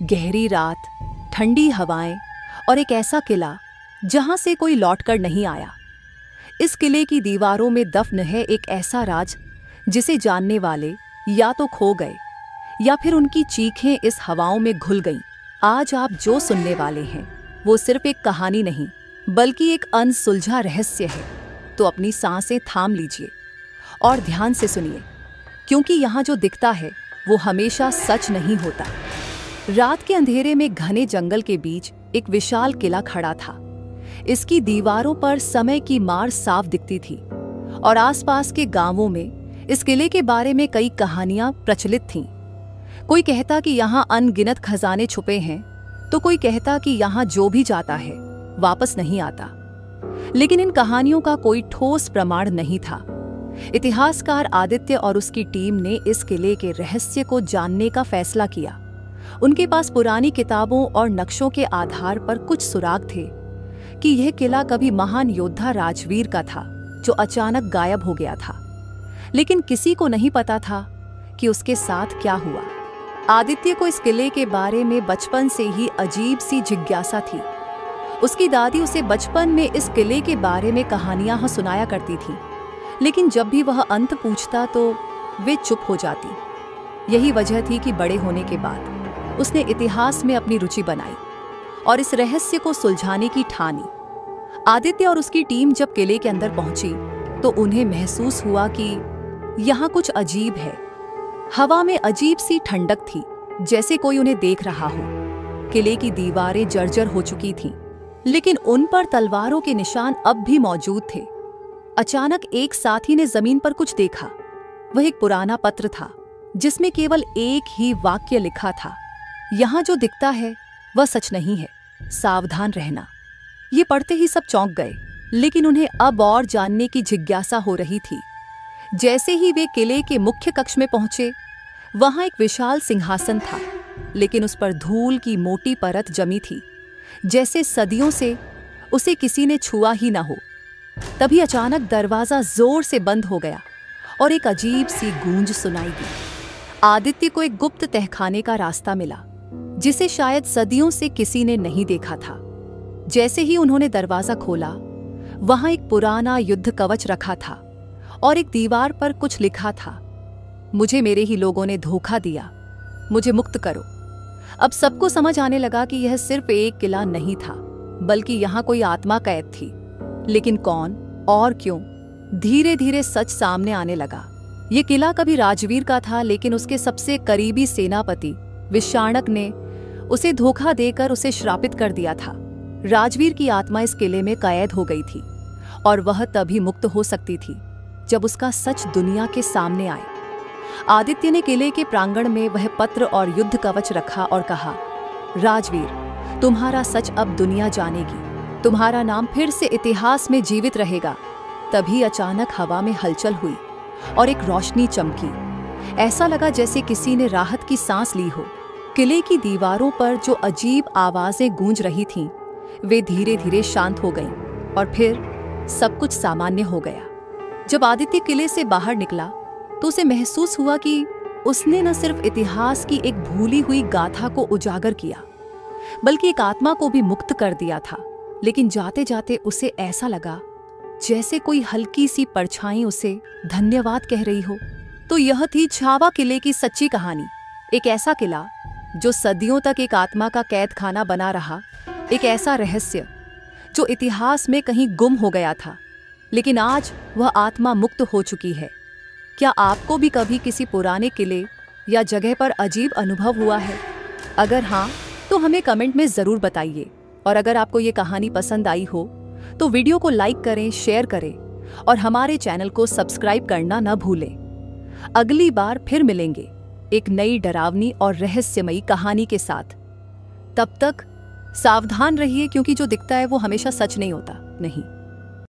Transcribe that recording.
गहरी रात, ठंडी हवाएं और एक ऐसा किला जहां से कोई लौटकर नहीं आया। इस किले की दीवारों में दफन है एक ऐसा राज जिसे जानने वाले या तो खो गए या फिर उनकी चीखें इस हवाओं में घुल गईं। आज आप जो सुनने वाले हैं वो सिर्फ एक कहानी नहीं बल्कि एक अनसुलझा रहस्य है। तो अपनी सांसें थाम लीजिए और ध्यान से सुनिए, क्योंकि यहाँ जो दिखता है वो हमेशा सच नहीं होता। रात के अंधेरे में घने जंगल के बीच एक विशाल किला खड़ा था। इसकी दीवारों पर समय की मार साफ दिखती थी और आसपास के गांवों में इस किले के बारे में कई कहानियां प्रचलित थीं। कोई कहता कि यहाँ अनगिनत खजाने छुपे हैं, तो कोई कहता कि यहाँ जो भी जाता है वापस नहीं आता। लेकिन इन कहानियों का कोई ठोस प्रमाण नहीं था। इतिहासकार आदित्य और उसकी टीम ने इस किले के रहस्य को जानने का फैसला किया। उनके पास पुरानी किताबों और नक्शों के आधार पर कुछ सुराग थे कि यह किला कभी महान योद्धा राजवीर का था जो अचानक गायब हो गया था। लेकिन किसी को नहीं पता था कि उसके साथ क्या हुआ। आदित्य को इस किले के बारे में बचपन से ही अजीब सी जिज्ञासा थी। उसकी दादी उसे बचपन में इस किले के बारे में कहानियां सुनाया करती थी, लेकिन जब भी वह अंत पूछता तो वे चुप हो जाती। यही वजह थी कि बड़े होने के बाद उसने इतिहास में अपनी रुचि बनाई और इस रहस्य को सुलझाने की ठानी। आदित्य और उसकी टीम जब किले के अंदर पहुंची तो उन्हें महसूस हुआ कि यहाँ कुछ अजीब है। हवा में अजीब सी ठंडक थी, जैसे कोई उन्हें देख रहा हो। किले की दीवारें जर्जर हो चुकी थीं, लेकिन उन पर तलवारों के निशान अब भी मौजूद थे। अचानक एक साथी ने जमीन पर कुछ देखा। वह एक पुराना पत्र था जिसमें केवल एक ही वाक्य लिखा था, यहाँ जो दिखता है वह सच नहीं है, सावधान रहना। ये पढ़ते ही सब चौंक गए, लेकिन उन्हें अब और जानने की जिज्ञासा हो रही थी। जैसे ही वे किले के मुख्य कक्ष में पहुंचे, वहां एक विशाल सिंहासन था, लेकिन उस पर धूल की मोटी परत जमी थी, जैसे सदियों से उसे किसी ने छुआ ही ना हो। तभी अचानक दरवाजा जोर से बंद हो गया और एक अजीब सी गूंज सुनाई दी। आदित्य को एक गुप्त तहखाने का रास्ता मिला, जिसे शायद सदियों से किसी ने नहीं देखा था। जैसे ही उन्होंने दरवाजा खोला, वहां एक पुराना युद्ध कवच रखा था और एक दीवार पर कुछ लिखा था, मुझे मेरे ही लोगों ने धोखा दिया, मुझे मुक्त करो। अब सबको समझ आने लगा कि यह सिर्फ एक किला नहीं था, बल्कि यहाँ कोई आत्मा कैद थी। लेकिन कौन और क्यों? धीरे धीरे सच सामने आने लगा। ये किला कभी राजवीर का था, लेकिन उसके सबसे करीबी सेनापति विषाणक ने उसे धोखा देकर उसे श्रापित कर दिया था। राजवीर की आत्मा इस किले में कैद हो गई थी और वह तभी मुक्त हो सकती थी जब उसका सच दुनिया के सामने आए। आदित्य ने किले के प्रांगण में वह पत्र और युद्ध कवच रखा और कहा, राजवीर, तुम्हारा सच अब दुनिया जानेगी, तुम्हारा नाम फिर से इतिहास में जीवित रहेगा। तभी अचानक हवा में हलचल हुई और एक रोशनी चमकी। ऐसा लगा जैसे किसी ने राहत की सांस ली हो। किले की दीवारों पर जो अजीब आवाजें गूंज रही थीं, वे धीरे धीरे शांत हो गईं और फिर सब कुछ सामान्य हो गया। जब आदित्य किले से बाहर निकला तो उसे महसूस हुआ कि उसने न सिर्फ इतिहास की एक भूली हुई गाथा को उजागर किया, बल्कि एक आत्मा को भी मुक्त कर दिया था। लेकिन जाते जाते उसे ऐसा लगा जैसे कोई हल्की सी परछाई उसे धन्यवाद कह रही हो। तो यह थी छावा किले की सच्ची कहानी। एक ऐसा किला जो सदियों तक एक आत्मा का कैद खाना बना रहा, एक ऐसा रहस्य जो इतिहास में कहीं गुम हो गया था, लेकिन आज वह आत्मा मुक्त हो चुकी है। क्या आपको भी कभी किसी पुराने किले या जगह पर अजीब अनुभव हुआ है? अगर हाँ, तो हमें कमेंट में ज़रूर बताइए। और अगर आपको ये कहानी पसंद आई हो तो वीडियो को लाइक करें, शेयर करें और हमारे चैनल को सब्सक्राइब करना न भूलें। अगली बार फिर मिलेंगे एक नई डरावनी और रहस्यमयी कहानी के साथ। तब तक सावधान रहिए, क्योंकि जो दिखता है वो हमेशा सच नहीं होता। नहीं।